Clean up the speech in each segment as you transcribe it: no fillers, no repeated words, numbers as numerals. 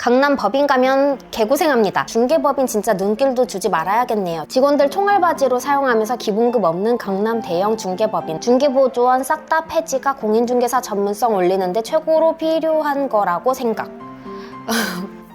강남 법인 가면 개고생합니다. 중개법인 진짜 눈길도 주지 말아야겠네요. 직원들 총알바지로 사용하면서 기본급 없는 강남 대형 중개법인. 중개보조원 싹 다 폐지가 공인중개사 전문성 올리는데 최고로 필요한 거라고 생각.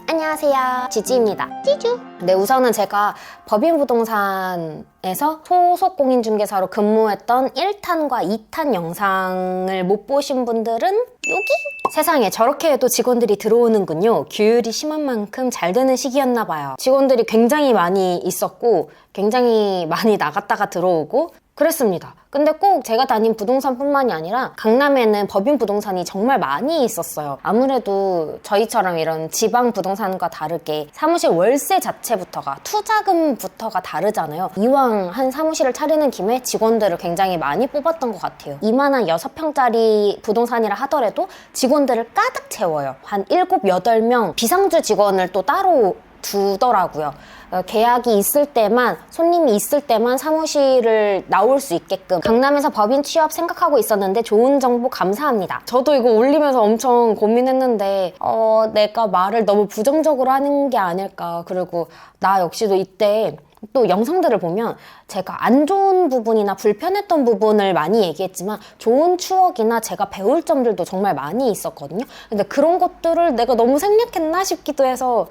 안녕하세요, 지지입니다. 찌주. 네, 우선은 제가 법인부동산에서 소속 공인중개사로 근무했던 1탄과 2탄 영상을 못 보신 분들은 여기? 세상에 저렇게 해도 직원들이 들어오는군요. 규율이 심한 만큼 잘 되는 시기였나 봐요. 직원들이 굉장히 많이 있었고 굉장히 많이 나갔다가 들어오고 그랬습니다. 근데 꼭 제가 다닌 부동산뿐만이 아니라 강남에는 법인 부동산이 정말 많이 있었어요. 아무래도 저희처럼 이런 지방 부동산과 다르게 사무실 월세 자체부터가 투자금부터가 다르잖아요. 이왕 한 사무실을 차리는 김에 직원들을 굉장히 많이 뽑았던 것 같아요. 이만한 6평짜리 부동산이라 하더라도 직원들을 가득 채워요. 한 7, 8명 비상주 직원을 또 따로 두더라고요. 계약이 있을 때만, 손님이 있을 때만 사무실을 나올 수 있게끔 강남에서 법인 취업 생각하고 있었는데 좋은 정보 감사합니다. 저도 이거 올리면서 엄청 고민했는데 내가 말을 너무 부정적으로 하는 게 아닐까. 그리고 나 역시도 이때 또 영상들을 보면 제가 안 좋은 부분이나 불편했던 부분을 많이 얘기했지만 좋은 추억이나 제가 배울 점들도 정말 많이 있었거든요. 근데 그런 것들을 내가 너무 생략했나 싶기도 해서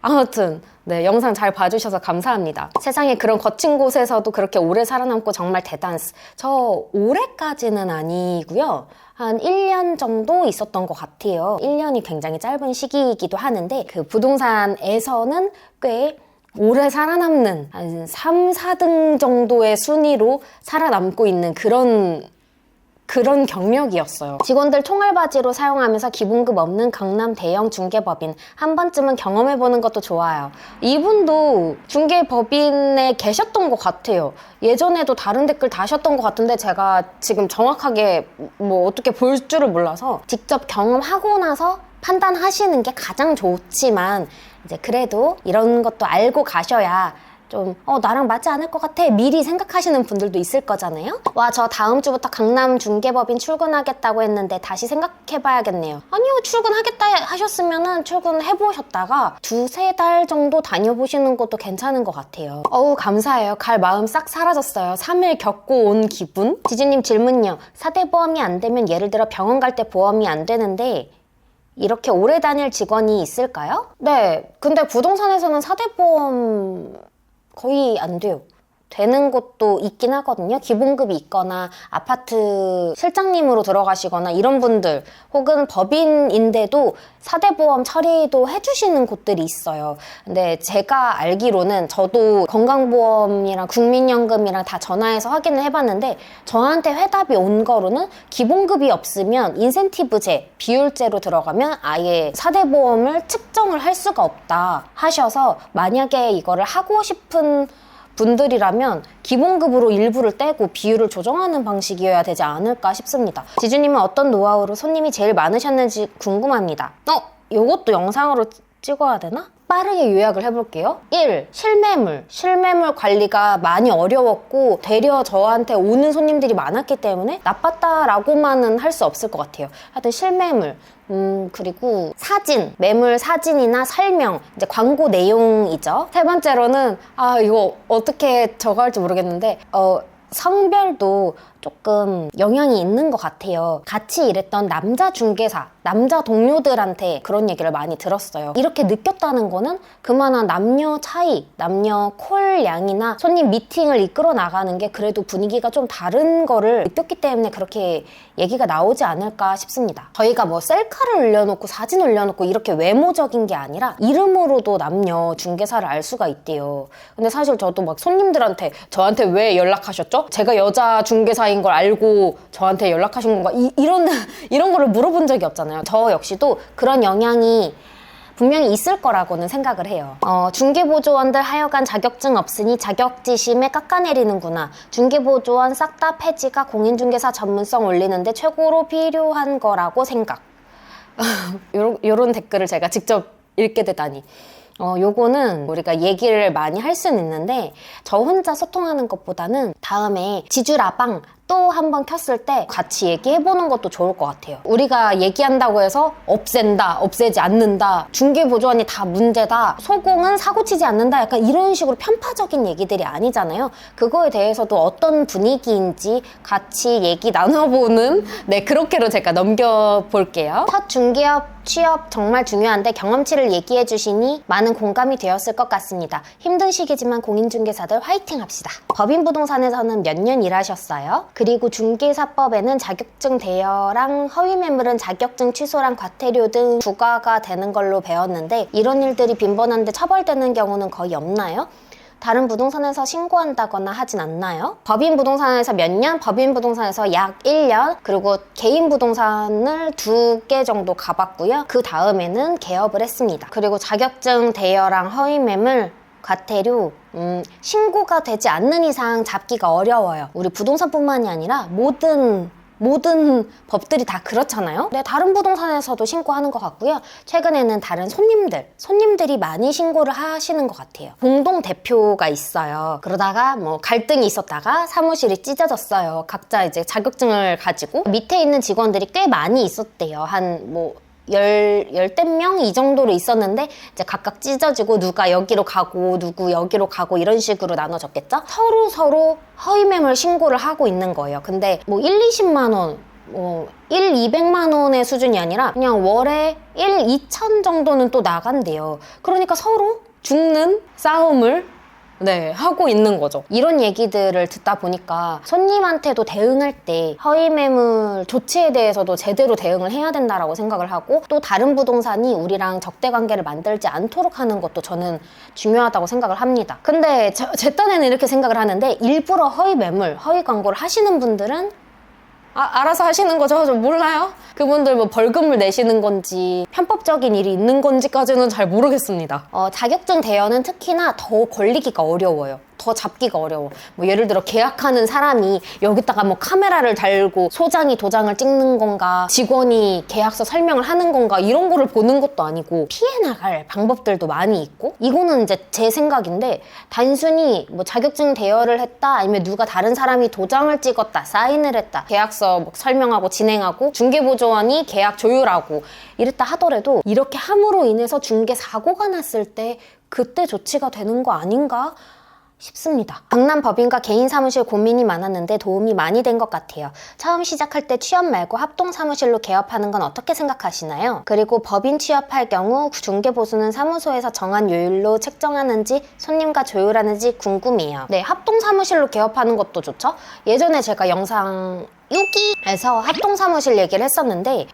아무튼 네, 영상 잘 봐주셔서 감사합니다. 세상에 그런 거친 곳에서도 그렇게 오래 살아남고 정말 대단스. 저 올해까지는 아니고요. 한 1년 정도 있었던 것 같아요. 1년이 굉장히 짧은 시기이기도 하는데 그 부동산에서는 꽤 오래 살아남는 한 3, 4등 정도의 순위로 살아남고 있는 그런 경력이었어요. 직원들 총알바지로 사용하면서 기본급 없는 강남 대형 중개법인. 한 번쯤은 경험해보는 것도 좋아요. 이분도 중개법인에 계셨던 것 같아요. 예전에도 다른 댓글 다셨던 것 같은데 제가 지금 정확하게 뭐 어떻게 볼 줄을 몰라서 직접 경험하고 나서 판단하시는 게 가장 좋지만 이제 그래도 이런 것도 알고 가셔야 좀 나랑 맞지 않을 것 같아 미리 생각하시는 분들도 있을 거잖아요. 와, 저 다음 주부터 강남 중개법인 출근하겠다고 했는데 다시 생각해봐야겠네요. 아니요, 출근하겠다 하셨으면은 출근해보셨다가 2, 3달 정도 다녀보시는 것도 괜찮은 것 같아요. 감사해요. 갈 마음 싹 사라졌어요. 3일 겪고 온 기분. 지지님 질문요. 4대 보험이 안 되면 예를 들어 병원 갈 때 보험이 안 되는데 이렇게 오래 다닐 직원이 있을까요? 네, 근데 부동산에서는 4대 보험 거의 안 돼요. 되는 곳도 있긴 하거든요. 기본급이 있거나 아파트 실장님으로 들어가시거나 이런 분들 혹은 법인인데도 4대 보험 처리도 해주시는 곳들이 있어요. 근데 제가 알기로는 저도 건강보험이랑 국민연금이랑 다 전화해서 확인을 해봤는데 저한테 회답이 온 거로는 기본급이 없으면 인센티브제, 비율제로 들어가면 아예 4대 보험을 측정을 할 수가 없다 하셔서 만약에 이거를 하고 싶은 분들이라면 기본급으로 일부를 떼고 비율을 조정하는 방식이어야 되지 않을까 싶습니다. 지주님은 어떤 노하우로 손님이 제일 많으셨는지 궁금합니다. 요것도 영상으로 찍어야 되나? 빠르게 요약을 해볼게요. 1. 실매물 관리가 많이 어려웠고 되려 저한테 오는 손님들이 많았기 때문에 나빴다라고만은 할 수 없을 것 같아요. 하여튼 실매물, 그리고 사진, 매물 사진이나 설명, 이제 광고 내용이죠. 3번째로는 이거 어떻게 저거 할지 모르겠는데 성별도 조금 영향이 있는 것 같아요. 같이 일했던 남자 중개사, 남자 동료들한테 그런 얘기를 많이 들었어요. 이렇게 느꼈다는 거는 그만한 남녀 차이, 남녀 콜 양이나 손님 미팅을 이끌어 나가는 게 그래도 분위기가 좀 다른 거를 느꼈기 때문에 그렇게 얘기가 나오지 않을까 싶습니다. 저희가 뭐 셀카를 올려놓고 사진 올려놓고 이렇게 외모적인 게 아니라 이름으로도 남녀 중개사를 알 수가 있대요. 근데 사실 저도 막 손님들한테 저한테 왜 연락하셨죠? 제가 여자 중개사인 걸 알고 저한테 연락하신 건가? 이런 거를 물어본 적이 없잖아요. 저 역시도 그런 영향이 분명히 있을 거라고는 생각을 해요. 중개보조원들 하여간 자격증 없으니 자격지심에 깎아내리는구나. 중개보조원 싹 다 폐지가 공인중개사 전문성 올리는데 최고로 필요한 거라고 생각. 요런 댓글을 제가 직접 읽게 되다니. 요거는 우리가 얘기를 많이 할 수는 있는데 저 혼자 소통하는 것보다는 다음에 지주라방 또 한 번 켰을 때 같이 얘기해보는 것도 좋을 것 같아요. 우리가 얘기한다고 해서 없앤다, 없애지 않는다, 중개보조원이 다 문제다, 소공은 사고치지 않는다, 약간 이런 식으로 편파적인 얘기들이 아니잖아요. 그거에 대해서도 어떤 분위기인지 같이 얘기 나눠보는 그렇게로 제가 넘겨볼게요. 첫 중개업 취업 정말 중요한데 경험치를 얘기해 주시니 많은 공감이 되었을 것 같습니다. 힘든 시기지만 공인중개사들 화이팅 합시다. 법인부동산에서는 몇 년 일하셨어요? 그리고 중개사법에는 자격증 대여랑 허위매물은 자격증 취소랑 과태료 등 부과가 되는 걸로 배웠는데 이런 일들이 빈번한데 처벌되는 경우는 거의 없나요? 다른 부동산에서 신고한다거나 하진 않나요? 법인 부동산에서 몇 년? 법인 부동산에서 약 1년, 그리고 개인 부동산을 2개 정도 가봤고요. 그 다음에는 개업을 했습니다. 그리고 자격증 대여랑 허위매물, 과태료, 신고가 되지 않는 이상 잡기가 어려워요. 우리 부동산뿐만이 아니라 모든 법들이 다 그렇잖아요. 네, 다른 부동산에서도 신고하는 것 같고요. 최근에는 다른 손님들이 많이 신고를 하시는 것 같아요. 공동 대표가 있어요. 그러다가 뭐 갈등이 있었다가 사무실이 찢어졌어요. 각자 이제 자격증을 가지고 밑에 있는 직원들이 꽤 많이 있었대요. 한 열댓 명 이 정도로 있었는데 이제 각각 찢어지고 누가 여기로 가고 누구 여기로 가고 이런 식으로 나눠졌겠죠? 서로 허위매물 신고를 하고 있는 거예요. 근데 1-20만 원, 200만 원의 수준이 아니라 그냥 월에 2천 정도는 또 나간대요. 그러니까 서로 죽는 싸움을 하고 있는 거죠. 이런 얘기들을 듣다 보니까 손님한테도 대응할 때 허위매물 조치에 대해서도 제대로 대응을 해야 된다라고 생각을 하고, 또 다른 부동산이 우리랑 적대관계를 만들지 않도록 하는 것도 저는 중요하다고 생각을 합니다. 근데 제 딴에는 이렇게 생각을 하는데, 일부러 허위매물, 허위광고를 하시는 분들은 알아서 하시는 거죠? 저 몰라요. 그분들 벌금을 내시는 건지 편법적인 일이 있는 건지까지는 잘 모르겠습니다. 자격증 대여는 특히나 더 걸리기가 어려워요. 더 잡기가 어려워. 예를 들어 계약하는 사람이 여기다가 카메라를 달고 소장이 도장을 찍는 건가, 직원이 계약서 설명을 하는 건가, 이런 거를 보는 것도 아니고 피해 나갈 방법들도 많이 있고, 이거는 이제 제 생각인데, 단순히 자격증 대여를 했다, 아니면 누가 다른 사람이 도장을 찍었다, 사인을 했다, 계약서 설명하고 진행하고 중개보조원이 계약 조율하고 이랬다 하더라도, 이렇게 함으로 인해서 중개 사고가 났을 때 그때 조치가 되는 거 아닌가 싶습니다. 강남 법인과 개인 사무실 고민이 많았는데 도움이 많이 된 것 같아요. 처음 시작할 때 취업 말고 합동 사무실로 개업하는 건 어떻게 생각하시나요? 그리고 법인 취업할 경우 중개보수는 사무소에서 정한 요율로 책정하는지 손님과 조율하는지 궁금해요. 네, 합동 사무실로 개업하는 것도 좋죠. 예전에 제가 영상 6기에서 합동사무실 얘기를 했었는데,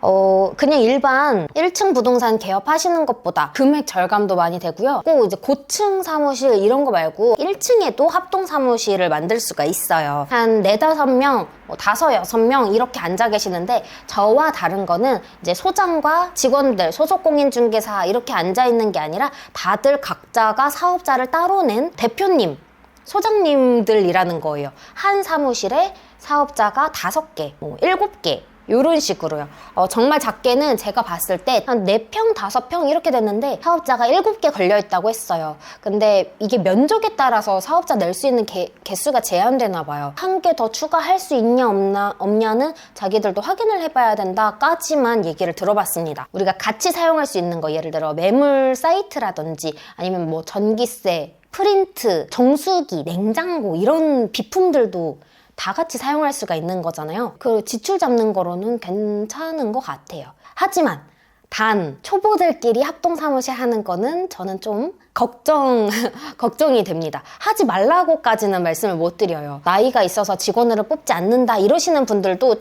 그냥 일반 1층 부동산 개업하시는 것보다 금액 절감도 많이 되고요. 꼭 이제 고층 사무실 이런 거 말고 1층에도 합동사무실을 만들 수가 있어요. 한 4-5명, 5-6명 이렇게 앉아 계시는데, 저와 다른 거는 이제 소장과 직원들, 소속공인중개사 이렇게 앉아 있는 게 아니라 다들 각자가 사업자를 따로 낸 대표님, 소장님들이라는 거예요. 한 사무실에 사업자가 5개, 7개 이런 식으로요. 정말 작게는 제가 봤을 때 한 4평, 5평 이렇게 됐는데 사업자가 7개 걸려있다고 했어요. 근데 이게 면적에 따라서 사업자 낼 수 있는 개수가 제한되나 봐요. 한 개 더 추가할 수 있냐 없냐는 자기들도 확인을 해봐야 된다까지만 얘기를 들어봤습니다. 우리가 같이 사용할 수 있는 거, 예를 들어 매물 사이트라든지 아니면 전기세, 프린트, 정수기, 냉장고 이런 비품들도 다 같이 사용할 수가 있는 거잖아요. 그 지출 잡는 거로는 괜찮은 것 같아요. 하지만 단 초보들끼리 합동사무실 하는 거는 저는 좀 걱정이 됩니다. 하지 말라고까지는 말씀을 못 드려요. 나이가 있어서 직원으로 뽑지 않는다 이러시는 분들도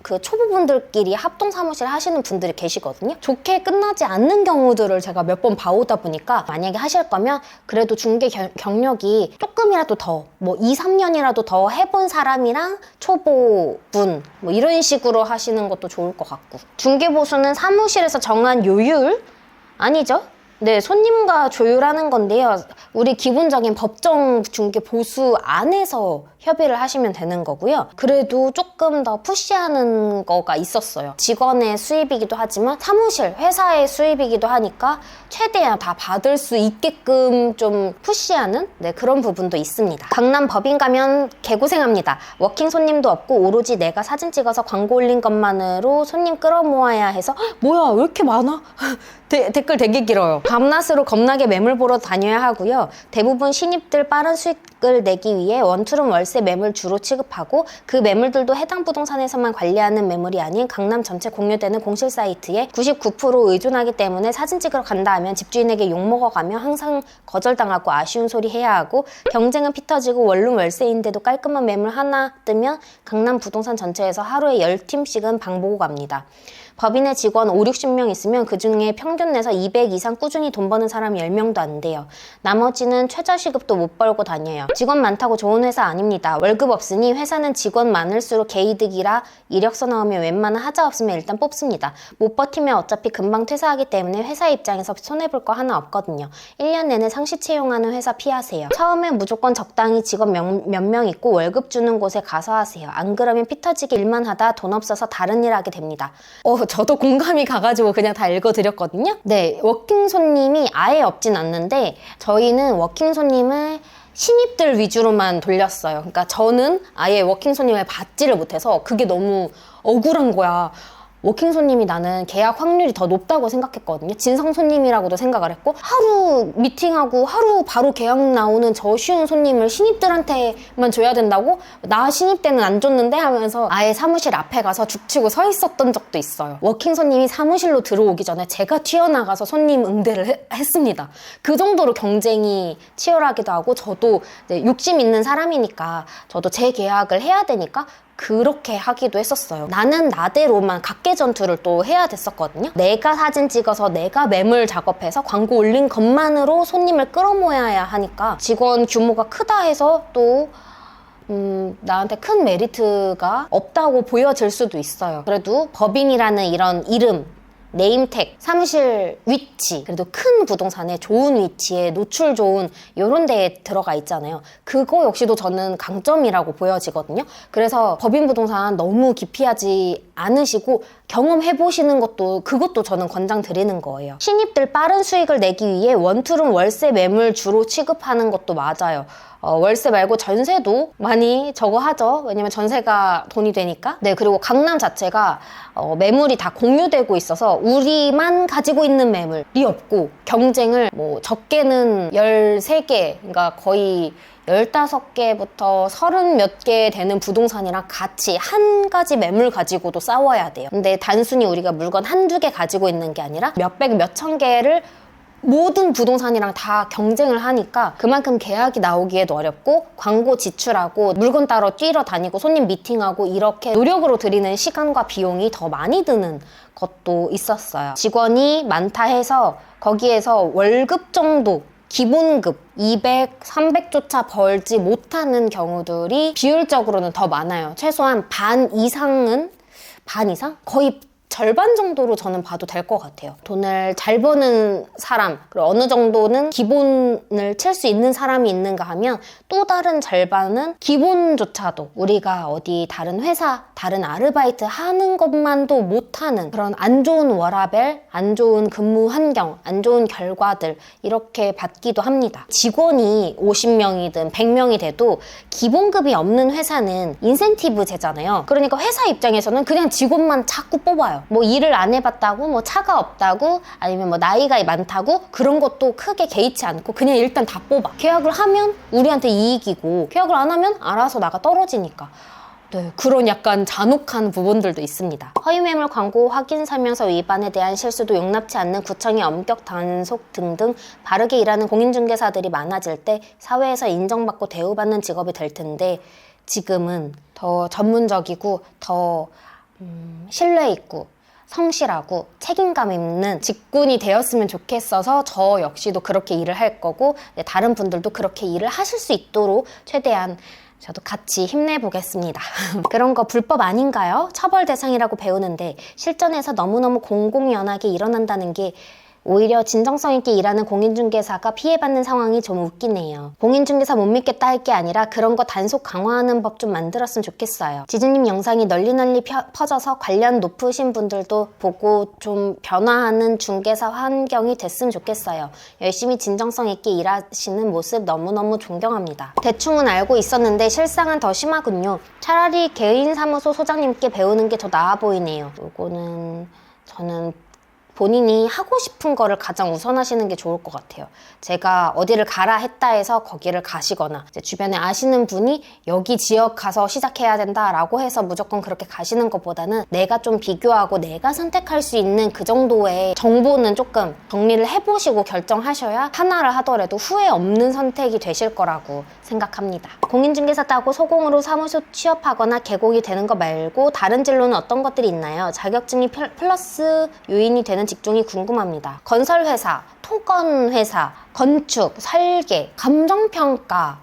그 초보분들끼리 합동사무실 하시는 분들이 계시거든요. 좋게 끝나지 않는 경우들을 제가 몇 번 봐오다 보니까, 만약에 하실 거면 그래도 중개 경력이 조금이라도 더 2-3년이라도 더 해본 사람이랑 초보분 이런 식으로 하시는 것도 좋을 것 같고, 중개보수는 사무실에서 정한 요율? 아니죠? 네, 손님과 조율하는 건데요. 우리 기본적인 법정 중개 보수 안에서 협의를 하시면 되는 거고요. 그래도 조금 더 푸시하는 거가 있었어요. 직원의 수입이기도 하지만 사무실, 회사의 수입이기도 하니까 최대한 다 받을 수 있게끔 좀 푸시하는 그런 부분도 있습니다. 강남 법인 가면 개고생합니다. 워킹 손님도 없고 오로지 내가 사진 찍어서 광고 올린 것만으로 손님 끌어모아야 해서 뭐야 왜 이렇게 많아? 댓글 되게 길어요. 밤낮으로 겁나게 매물 보러 다녀야 하고요. 대부분 신입들 빠른 수익을 내기 위해 원투룸 월세 매물 주로 취급하고 그 매물들도 해당 부동산에서만 관리하는 매물이 아닌 강남 전체 공유되는 공실 사이트에 99% 의존하기 때문에 사진 찍으러 간다 하면 집주인에게 욕먹어가며 항상 거절당하고 아쉬운 소리 해야 하고 경쟁은 피 터지고 원룸 월세인데도 깔끔한 매물 하나 뜨면 강남 부동산 전체에서 하루에 10팀씩은 방 보고 갑니다. 법인의 직원 5, 60명 있으면 그중에 평균 내서 200 이상 꾸준히 돈 버는 사람이 10명도 안 돼요. 나머지는 최저시급도 못 벌고 다녀요. 직원 많다고 좋은 회사 아닙니다. 월급 없으니 회사는 직원 많을수록 개이득이라 이력서 나오면 웬만한 하자 없으면 일단 뽑습니다. 못 버티면 어차피 금방 퇴사하기 때문에 회사 입장에서 손해볼 거 하나 없거든요. 1년 내내 상시 채용하는 회사 피하세요. 처음엔 무조건 적당히 직원 몇 명 있고 월급 주는 곳에 가서 하세요. 안 그러면 피 터지게 일만 하다 돈 없어서 다른 일 하게 됩니다. 저도 공감이 가가지고 그냥 다 읽어드렸거든요. 네, 워킹 손님이 아예 없진 않는데 저희는 워킹 손님을 신입들 위주로만 돌렸어요. 그러니까 저는 아예 워킹 손님을 받지를 못해서 그게 너무 억울한 거야. 워킹 손님이 나는 계약 확률이 더 높다고 생각했거든요. 진성 손님이라고도 생각을 했고 하루 미팅하고 하루 바로 계약 나오는 저 쉬운 손님을 신입들한테만 줘야 된다고? 나 신입 때는 안 줬는데 하면서 아예 사무실 앞에 가서 죽치고 서 있었던 적도 있어요. 워킹 손님이 사무실로 들어오기 전에 제가 튀어나가서 손님 응대를 했습니다. 그 정도로 경쟁이 치열하기도 하고 저도 욕심 있는 사람이니까 저도 제 계약을 해야 되니까 그렇게 하기도 했었어요. 나는 나대로만 각계 전투를 또 해야 됐었거든요. 내가 사진 찍어서 내가 매물 작업해서 광고 올린 것만으로 손님을 끌어모아야 하니까 직원 규모가 크다 해서 또 나한테 큰 메리트가 없다고 보여질 수도 있어요. 그래도 법인이라는 이런 이름, 네임택, 사무실 위치, 그래도 큰 부동산에 좋은 위치에 노출 좋은 이런 데에 들어가 있잖아요. 그거 역시도 저는 강점이라고 보여지거든요. 그래서 법인 부동산 너무 기피하지 않으시고 경험해보시는 것도 그것도 저는 권장드리는 거예요. 신입들 빠른 수익을 내기 위해 원투룸 월세 매물 주로 취급하는 것도 맞아요. 월세 말고 전세도 많이 저거 하죠. 왜냐면 전세가 돈이 되니까. 네, 그리고 강남 자체가 매물이 다 공유되고 있어서 우리만 가지고 있는 매물이 없고 경쟁을 뭐 적게는 13개, 그러니까 거의 15개부터 30 몇 개 되는 부동산이랑 같이 한 가지 매물 가지고도 싸워야 돼요. 근데 단순히 우리가 물건 한두 개 가지고 있는 게 아니라 몇백, 몇천 개를 모든 부동산이랑 다 경쟁을 하니까 그만큼 계약이 나오기에도 어렵고 광고 지출하고 물건 따러 뛰러 다니고 손님 미팅하고 이렇게 노력으로 들이는 시간과 비용이 더 많이 드는 것도 있었어요. 직원이 많다 해서 거기에서 월급 정도 기본급 200, 300조차 벌지 못하는 경우들이 비율적으로는 더 많아요. 최소한 반 이상? 거의 절반 정도로 저는 봐도 될 것 같아요. 돈을 잘 버는 사람, 그리고 어느 정도는 기본을 칠 수 있는 사람이 있는가 하면 또 다른 절반은 기본조차도 우리가 어디 다른 회사, 다른 아르바이트 하는 것만도 못하는 그런 안 좋은 워라밸, 안 좋은 근무 환경, 안 좋은 결과들 이렇게 받기도 합니다. 직원이 50명이든 100명이 돼도 기본급이 없는 회사는 인센티브제잖아요. 그러니까 회사 입장에서는 그냥 직원만 자꾸 뽑아요. 뭐 일을 안 해봤다고, 뭐 차가 없다고, 아니면 뭐 나이가 많다고 그런 것도 크게 개의치 않고 그냥 일단 다 뽑아. 계약을 하면 우리한테 이익이고 계약을 안 하면 알아서 나가 떨어지니까. 네, 그런 약간 잔혹한 부분들도 있습니다. 허위매물 광고 확인 설명서 위반에 대한 실수도 용납치 않는 구청의 엄격 단속 등등 바르게 일하는 공인중개사들이 많아질 때 사회에서 인정받고 대우받는 직업이 될 텐데 지금은 더 전문적이고 더 신뢰 있고 성실하고 책임감 있는 직군이 되었으면 좋겠어서 저 역시도 그렇게 일을 할 거고 다른 분들도 그렇게 일을 하실 수 있도록 최대한 저도 같이 힘내보겠습니다. 그런 거 불법 아닌가요? 처벌 대상이라고 배우는데 실전에서 너무너무 공공연하게 일어난다는 게 오히려 진정성 있게 일하는 공인중개사가 피해받는 상황이 좀 웃기네요. 공인중개사 못 믿겠다 할 게 아니라 그런 거 단속 강화하는 법 좀 만들었으면 좋겠어요. 지주님 영상이 널리 퍼져서 관련 높으신 분들도 보고 좀 변화하는 중개사 환경이 됐으면 좋겠어요. 열심히 진정성 있게 일하시는 모습 너무너무 존경합니다. 대충은 알고 있었는데 실상은 더 심하군요. 차라리 개인사무소 소장님께 배우는 게 더 나아 보이네요. 이거는 저는 본인이 하고 싶은 거를 가장 우선하시는 게 좋을 것 같아요. 제가 어디를 가라 했다 해서 거기를 가시거나 이제 주변에 아시는 분이 여기 지역 가서 시작해야 된다라고 해서 무조건 그렇게 가시는 것보다는 내가 좀 비교하고 내가 선택할 수 있는 그 정도의 정보는 조금 정리를 해보시고 결정하셔야 하나를 하더라도 후회 없는 선택이 되실 거라고 생각합니다. 공인중개사 따고 소공으로 사무소 취업하거나 개공이 되는 거 말고 다른 진로는 어떤 것들이 있나요? 자격증이 플러스 요인이 되는 직종이 궁금합니다. 건설회사, 토건회사, 건축, 설계, 감정평가,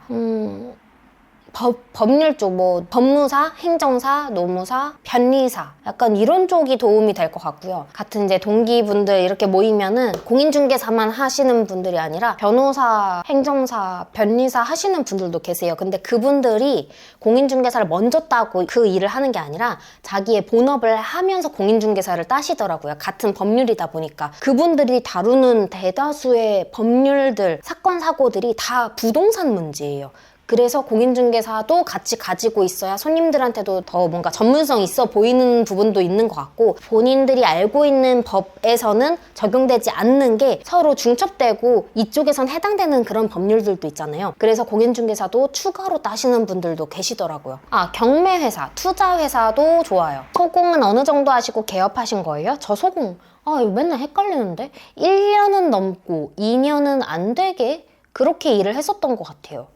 법률 쪽, 뭐 법무사, 행정사, 노무사, 변리사 약간 이런 쪽이 도움이 될 것 같고요. 같은 이제 동기분들 이렇게 모이면은 공인중개사만 하시는 분들이 아니라 변호사, 행정사, 변리사 하시는 분들도 계세요. 근데 그분들이 공인중개사를 먼저 따고 그 일을 하는 게 아니라 자기의 본업을 하면서 공인중개사를 따시더라고요. 같은 법률이다 보니까 그분들이 다루는 대다수의 법률들, 사건, 사고들이 다 부동산 문제예요. 그래서 공인중개사도 같이 가지고 있어야 손님들한테도 더 뭔가 전문성 있어 보이는 부분도 있는 것 같고 본인들이 알고 있는 법에서는 적용되지 않는 게 서로 중첩되고 이쪽에선 해당되는 그런 법률들도 있잖아요. 그래서 공인중개사도 추가로 따시는 분들도 계시더라고요. 경매회사, 투자회사도 좋아요. 소공은 어느 정도 하시고 개업하신 거예요? 저 소공 이거 맨날 헷갈리는데 1년은 넘고 2년은 안 되게 그렇게 일을 했었던 것 같아요.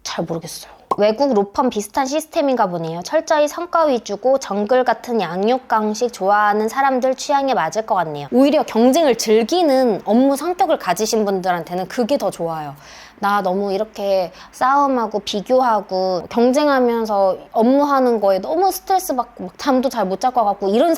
잘 모르겠어요. 외국 로펌 비슷한 시스템인가 보네요. 철저히 성과 위주고 정글 같은 양육강식 좋아하는 사람들 취향에 맞을 것 같네요. 오히려 경쟁을 즐기는 업무 성격을 가지신 분들한테는 그게 더 좋아요. 나 너무 이렇게 싸움하고 비교하고 경쟁하면서 업무하는 거에 너무 스트레스 받고 막 잠도 잘 못 잘 것 같고 이런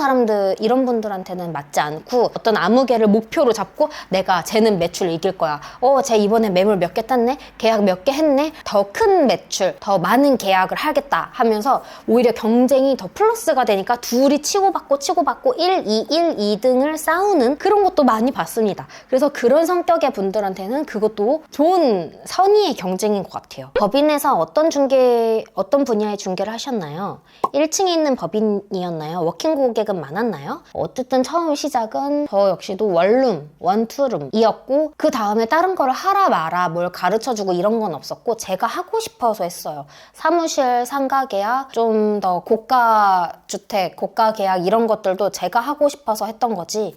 분들한테는 맞지 않고 어떤 아무개를 목표로 잡고 내가 쟤는 매출 이길 거야. 쟤 이번에 매물 몇 개 땄네? 계약 몇 개 했네? 더 큰 매출, 더 많은 계약을 하겠다 하면서 오히려 경쟁이 더 플러스가 되니까 둘이 치고받고 1, 2, 2등을 싸우는 그런 것도 많이 봤습니다. 그래서 그런 성격의 분들한테는 그것도 좋은 선의의 경쟁인 것 같아요. 법인에서 어떤 분야의 중개를 하셨나요? 1층에 있는 법인이었나요? 워킹 고객은 많았나요? 어쨌든 처음 시작은 저 역시도 원룸, 원투룸이었고 그 다음에 다른 거를 하라 마라 뭘 가르쳐주고 이런 건 없었고 제가 하고 싶어서 했어요. 사무실 상가 계약, 좀 더 고가 주택, 고가 계약 이런 것들도 제가 하고 싶어서 했던 거지.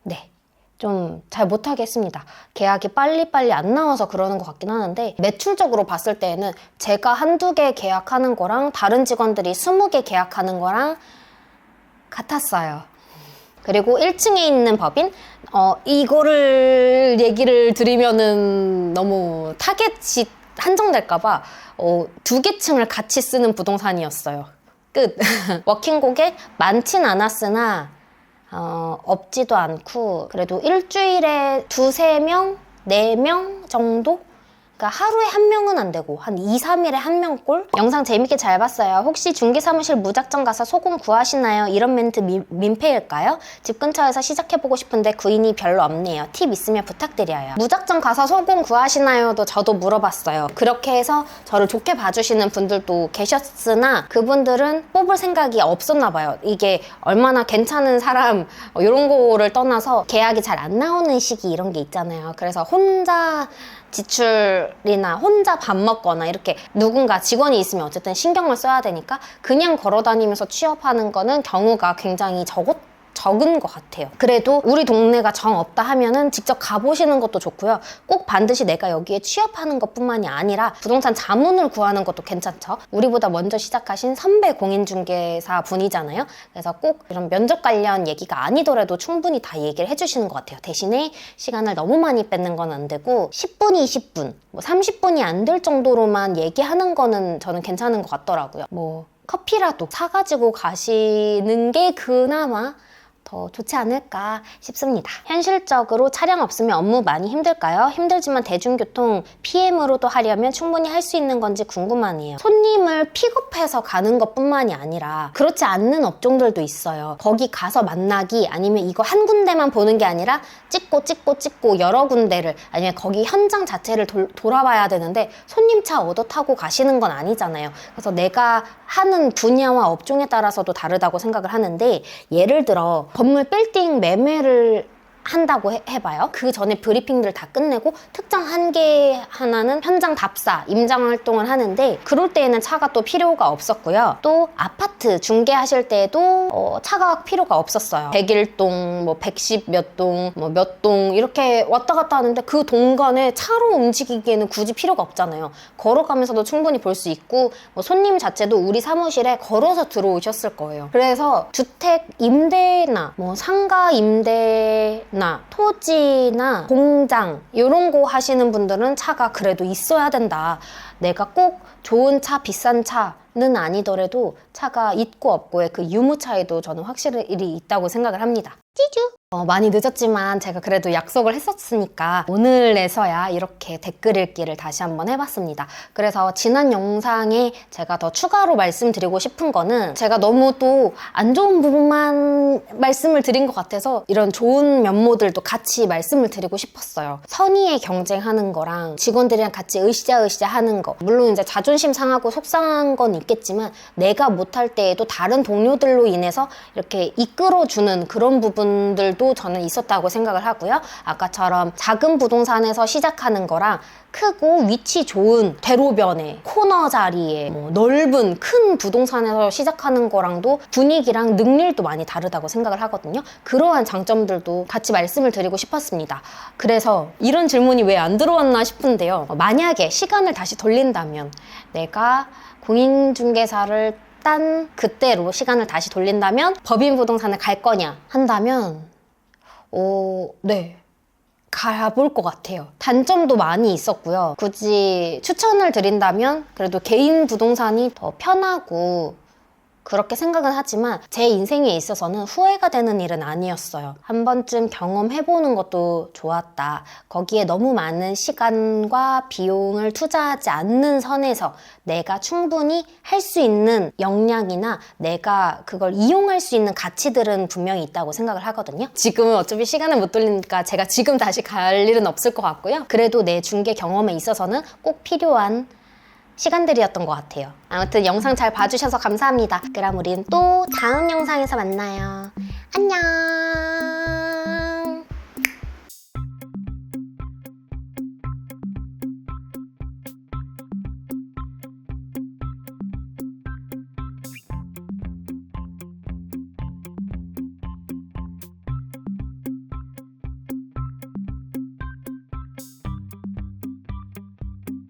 네. 좀 잘 못하겠습니다. 계약이 빨리빨리 안 나와서 그러는 것 같긴 하는데 매출적으로 봤을 때에는 제가 한두 개 계약하는 거랑 다른 직원들이 20개 계약하는 거랑 같았어요. 그리고 1층에 있는 법인 이거를 얘기를 드리면은 너무 타겟이 한정될까봐 2개 층을 같이 쓰는 부동산이었어요. 끝. 워킹 고객 많진 않았으나 없지도 않고 그래도 일주일에 2-3명, 4명 정도? 그러니까 하루에 1명은 안 되고 한 2-3일에 1명꼴? 영상 재밌게 잘 봤어요. 혹시 중개사무실 무작정 가서 소금 구하시나요? 이런 멘트 민폐일까요? 집 근처에서 시작해보고 싶은데 구인이 별로 없네요. 팁 있으면 부탁드려요. 무작정 가서 소금 구하시나요?도 저도 물어봤어요. 그렇게 해서 저를 좋게 봐주시는 분들도 계셨으나 그분들은 뽑을 생각이 없었나 봐요. 이게 얼마나 괜찮은 사람 이런 거를 떠나서 계약이 잘 안 나오는 시기 이런 게 있잖아요. 그래서 혼자 지출이나 혼자 밥 먹거나 이렇게 누군가 직원이 있으면 어쨌든 신경을 써야 되니까 그냥 걸어다니면서 취업하는 거는 경우가 굉장히 적은 것 같아요. 그래도 우리 동네가 정 없다 하면은 직접 가보시는 것도 좋고요. 꼭 반드시 내가 여기에 취업하는 것뿐만이 아니라 부동산 자문을 구하는 것도 괜찮죠. 우리보다 먼저 시작하신 선배 공인중개사 분이잖아요. 그래서 꼭 이런 면접 관련 얘기가 아니더라도 충분히 다 얘기를 해주시는 것 같아요. 대신에 시간을 너무 많이 뺏는 건 안 되고 10분, 20분, 30분이 안 될 정도로만 얘기하는 거는 저는 괜찮은 것 같더라고요. 커피라도 사가지고 가시는 게 그나마 더 좋지 않을까 싶습니다. 현실적으로 차량 없으면 업무 많이 힘들까요? 힘들지만 대중교통 PM으로도 하려면 충분히 할 수 있는 건지 궁금하네요. 손님을 픽업해서 가는 것뿐만이 아니라 그렇지 않는 업종들도 있어요. 거기 가서 만나기 아니면 이거 한 군데만 보는 게 아니라 찍고 여러 군데를 아니면 거기 현장 자체를 돌아봐야 되는데 손님 차 얻어 타고 가시는 건 아니잖아요. 그래서 내가 하는 분야와 업종에 따라서도 다르다고 생각을 하는데 예를 들어 건물 빌딩 매매를 한다고 해봐요. 그 전에 브리핑들을 다 끝내고 특정 한 개 하나는 현장 답사, 임장 활동을 하는데 그럴 때에는 차가 또 필요가 없었고요. 또 아파트 중개하실 때도 차가 필요가 없었어요. 101동, 뭐 110 몇 동, 뭐 몇 동 이렇게 왔다 갔다 하는데 그 동간에 차로 움직이기에는 굳이 필요가 없잖아요. 걸어가면서도 충분히 볼 수 있고 뭐 손님 자체도 우리 사무실에 걸어서 들어오셨을 거예요. 그래서 주택 임대나 뭐 상가 임대나 토지나 공장 이런 거 하시는 분들은 차가 그래도 있어야 된다. 내가 꼭 좋은 차, 비싼 차는 아니더라도 차가 있고 없고의 그 유무 차이도 저는 확실히 있다고 생각을 합니다. 찌쭈! 많이 늦었지만 제가 그래도 약속을 했었으니까 오늘에서야 이렇게 댓글 읽기를 다시 한번 해봤습니다. 그래서 지난 영상에 제가 더 추가로 말씀드리고 싶은 거는 제가 너무 또 안 좋은 부분만 말씀을 드린 것 같아서 이런 좋은 면모들도 같이 말씀을 드리고 싶었어요. 선의의 경쟁하는 거랑 직원들이랑 같이 으쌰으쌰 하는 거 물론 이제 자존심 상하고 속상한 건 있겠지만 내가 못할 때에도 다른 동료들로 인해서 이렇게 이끌어주는 그런 부분들도 저는 있었다고 생각을 하고요. 아까처럼 작은 부동산에서 시작하는 거랑 크고 위치 좋은 대로변에 코너 자리에 뭐 넓은 큰 부동산에서 시작하는 거랑도 분위기랑 능률도 많이 다르다고 생각을 하거든요. 그러한 장점들도 같이 말씀을 드리고 싶었습니다. 그래서 이런 질문이 왜 안 들어왔나 싶은데요. 만약에 시간을 다시 돌린다면 내가 공인중개사를 딴 그때로 시간을 다시 돌린다면 법인 부동산을 갈 거냐 한다면 네. 가볼 것 같아요. 단점도 많이 있었고요. 굳이 추천을 드린다면 그래도 개인 부동산이 더 편하고 그렇게 생각은 하지만 제 인생에 있어서는 후회가 되는 일은 아니었어요. 한 번쯤 경험해보는 것도 좋았다. 거기에 너무 많은 시간과 비용을 투자하지 않는 선에서 내가 충분히 할 수 있는 역량이나 내가 그걸 이용할 수 있는 가치들은 분명히 있다고 생각을 하거든요. 지금은 어차피 시간을 못 돌리니까 제가 지금 다시 갈 일은 없을 것 같고요. 그래도 내 중개 경험에 있어서는 꼭 필요한 시간들이었던 것 같아요. 아무튼 영상 잘 봐주셔서 감사합니다. 그럼 우린 또 다음 영상에서 만나요. 안녕.